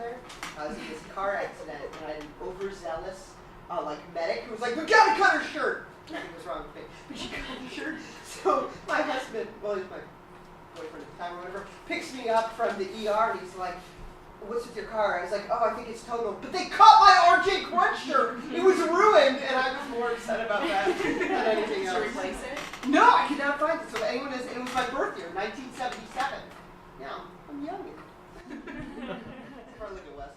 there. I was in this car accident, and I had an overzealous, medic who was like, "We gotta cut her shirt." Nothing was wrong with me, but she cut her shirt. So my husband, well, he's my boyfriend at the time or whatever, picks me up from the ER, and he's like, "What's with your car?" I was like, "Oh, I think it's total." But they cut my RJ Crunch shirt. It was ruined, and I was more upset about that than anything else. Did you replace it? No, I could not find it. So anyone is, it was my birth year, 1977. Now, I'm young. Probably look at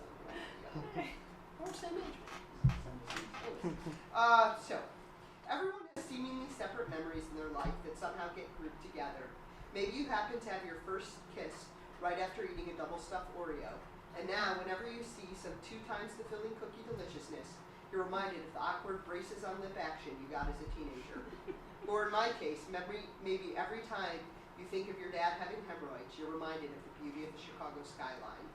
Wesley. Or same age. So, everyone has seemingly separate memories in their life that somehow get grouped together. Maybe you happen to have your first kiss right after eating a double-stuffed Oreo. And now, whenever you see some 2 times the filling cookie deliciousness, you're reminded of the awkward braces on lip action you got as a teenager. Or in my case, maybe every time you think of your dad having hemorrhoids, you're reminded of the beauty of the Chicago skyline.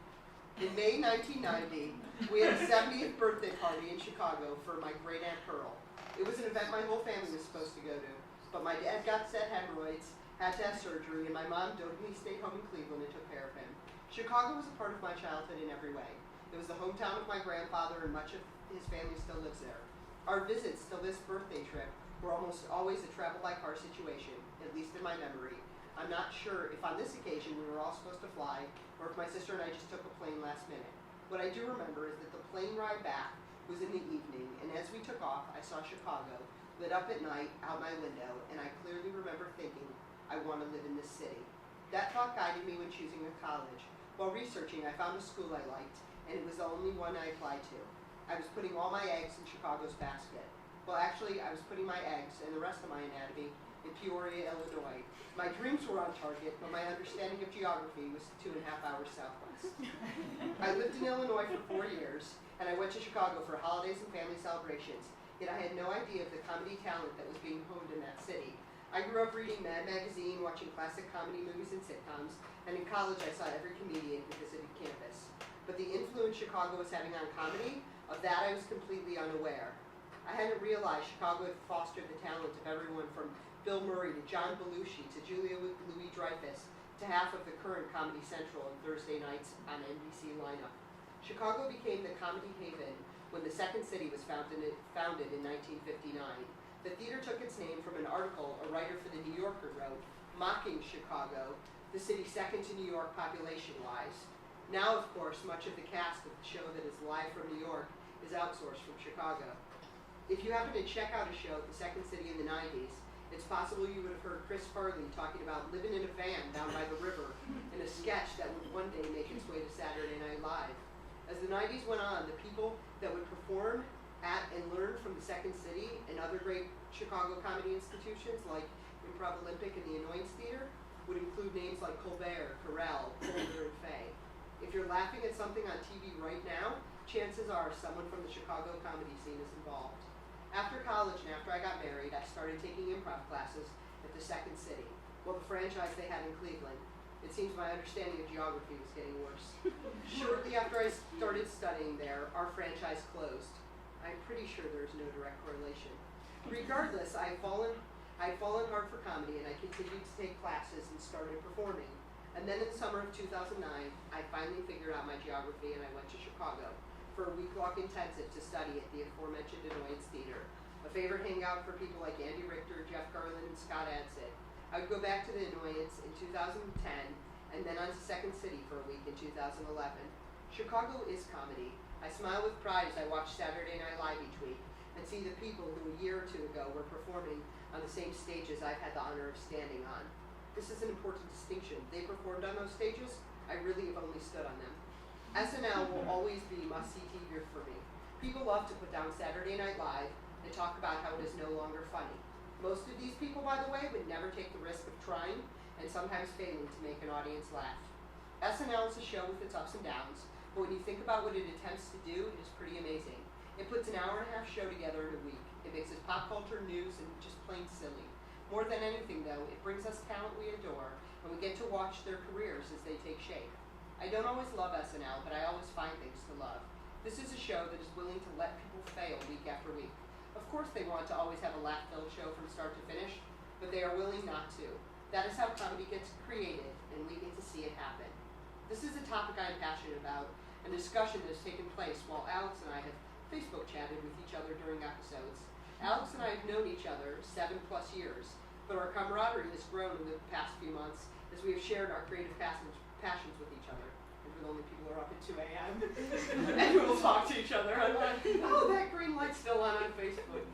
In May 1990, we had a 70th birthday party in Chicago for my great Aunt Pearl. It was an event my whole family was supposed to go to, but my dad got said hemorrhoids, had to have surgery, and my mom dotably stayed home in Cleveland and took care of him. Chicago was a part of my childhood in every way. It was the hometown of my grandfather, and much of his family still lives there. Our visits till this birthday trip were almost always a travel-by-car situation, at least in my memory. I'm not sure if on this occasion we were all supposed to fly, or if my sister and I just took a plane last minute. What I do remember is that the plane ride back was in the evening, and as we took off, I saw Chicago lit up at night out my window, and I clearly remember thinking, I want to live in this city. That thought guided me when choosing a college. While researching, I found a school I liked, and it was the only one I applied to. I was putting all my eggs in Chicago's basket. Well, actually, I was putting my eggs and the rest of my anatomy in Peoria, Illinois. My dreams were on target, but my understanding of geography was 2.5 hours southwest. I lived in Illinois for 4 years, and I went to Chicago for holidays and family celebrations, yet I had no idea of the comedy talent that was being honed in that city. I grew up reading Mad Magazine, watching classic comedy movies and sitcoms, and in college I saw every comedian who visited campus. But the influence Chicago was having on comedy, of that I was completely unaware. I hadn't realized Chicago had fostered the talent of everyone from Bill Murray to John Belushi to Julia Louis-Dreyfus to half of the current Comedy Central and Thursday nights on NBC lineup. Chicago became the comedy haven when the Second City was founded in 1959. The theater took its name from an article a writer for the New Yorker wrote, mocking Chicago, the city's second to New York population-wise. Now, of course, much of the cast of the show that is live from New York is outsourced from Chicago. If you happen to check out a show at the Second City in the 90s, it's possible you would have heard Chris Farley talking about living in a van down by the river in a sketch that would one day make its way to Saturday Night Live. As the 90s went on, the people that would perform at and learn from the Second City and other great Chicago comedy institutions like Improv Olympic and the Annoyance Theater would include names like Colbert, Harrell, Holder, and Fay. If you're laughing at something on TV right now, chances are someone from the Chicago comedy scene is involved. After college and after I got married, I started taking improv classes at the Second City, well, the franchise they had in Cleveland. It seems my understanding of geography was getting worse. Shortly after I started studying there, our franchise closed. I'm pretty sure there's no direct correlation. Regardless, I'd fallen hard for comedy, and I continued to take classes and started performing. And then in the summer of 2009, I finally figured out my geography, and I went to Chicago for a week-long intensive to study at the aforementioned Annoyance Theater, a favorite hangout for people like Andy Richter, Jeff Garland, and Scott Adsit. I would go back to the Annoyance in 2010, and then on to Second City for a week in 2011. Chicago is comedy. I smile with pride as I watch Saturday Night Live each week and see the people who a year or two ago were performing on the same stages I've had the honor of standing on. This is an important distinction. They performed on those stages. I really have only stood on them. SNL will always be must-see TV for me. People love to put down Saturday Night Live and talk about how it is no longer funny. Most of these people, by the way, would never take the risk of trying and sometimes failing to make an audience laugh. SNL is a show with its ups and downs, but when you think about what it attempts to do, it is pretty amazing. It puts an hour-and-a-half show together in a week. It mixes pop culture, news, and just plain silly. More than anything, though, it brings us talent we adore, and we get to watch their careers as they take shape. I don't always love SNL, but I always find things to love. This is a show that is willing to let people fail week after week. Of course they want to always have a laugh-filled show from start to finish, but they are willing not to. That is how comedy gets created, and we get to see it happen. This is a topic I am passionate about, and a discussion that has taken place while Alex and I have Facebook chatted with each other during episodes. Alex and I have known each other 7+ years, but our camaraderie has grown in the past few months as we have shared our creative passions with each other. And we're the only people who are up at 2 a.m. and who will talk to each other. I'm like, oh, that green light's still on Facebook.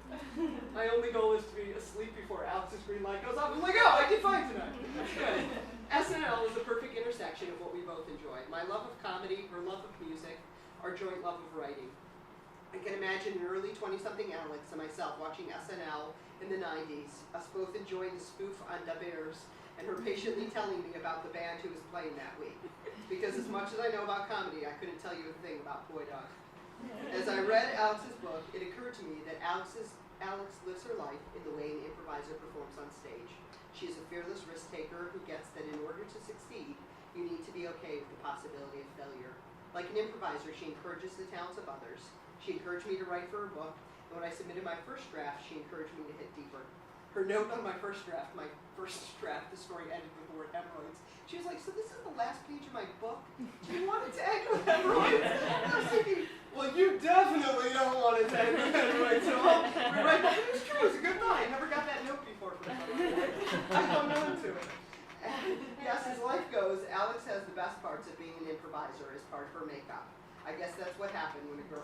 My only goal is to be asleep before Alex's green light goes off. I'm like, oh, I did fine tonight. Good. SNL is the perfect intersection of what we both enjoy. My love of comedy, her love of music, our joint love of writing. I can imagine an early 20-something Alex and myself watching SNL in the 90s, us both enjoying the spoof on Da Bears, and her patiently telling me about the band who was playing that week. Because as much as I know about comedy, I couldn't tell you a thing about Boy Dog. As I read Alex's book, it occurred to me that Alex lives her life in the way an improviser performs on stage. She is a fearless risk-taker who gets that in order to succeed, you need to be okay with the possibility of failure. Like an improviser, she encourages the talents of others. She encouraged me to write for her book, and when I submitted my first draft, she encouraged me to hit deeper. Her note on my first draft, the story ended with the word hemorrhoids. She was like, so this is the last page of my book? Do you want it to end with hemorrhoids? And I was thinking, well, you definitely don't want it to end with hemorrhoids, so I'll rewrite that. But it was true, it was a good line. I never got that note before from someone. I hung on to it. And yes, as life goes, Alex has the best parts of being an improviser as part of her makeup. I guess that's what happened when a girl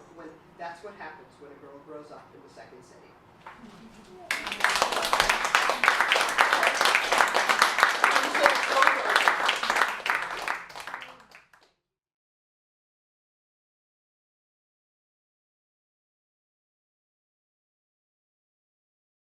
grows up in the Second City.